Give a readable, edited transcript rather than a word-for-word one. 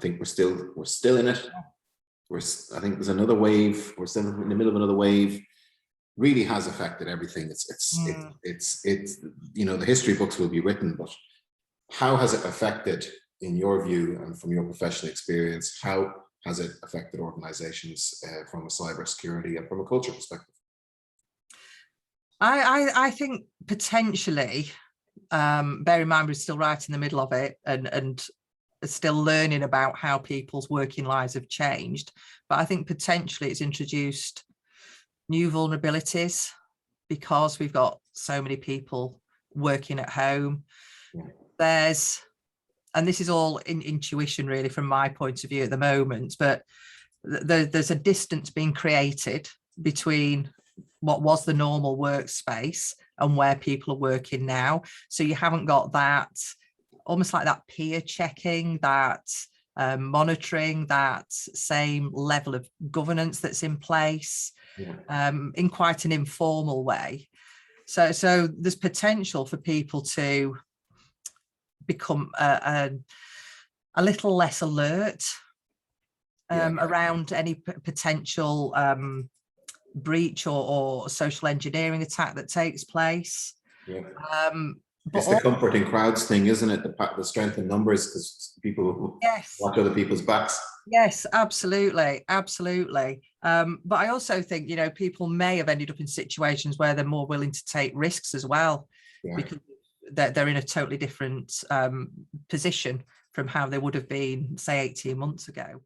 think we're still in it. I think there's another wave. We're still in the middle of another wave. Really has affected everything. It's you know, the history books will be written, but how has it affected, in your view and from your professional experience, how has it affected organizations from a cybersecurity and from a culture perspective? I think potentially, bear in mind we're still right in the middle of it and still learning about how people's working lives have changed, but I think potentially it's introduced new vulnerabilities because we've got so many people working at home. And this is all in intuition really from my point of view at the moment, but there's a distance being created between what was the normal workspace and where people are working now. So you haven't got that, almost like that peer checking, that monitoring, that same level of governance that's in place, in quite an informal way. So there's potential for people to become a little less alert around any potential breach or social engineering attack that takes place. It's the comforting crowds thing, isn't it? The strength in numbers, because people watch other people's backs. Yes, absolutely, absolutely. But I also think, you know, people may have ended up in situations where they're more willing to take risks as well, because they're in a totally different position from how they would have been, say, 18 months ago.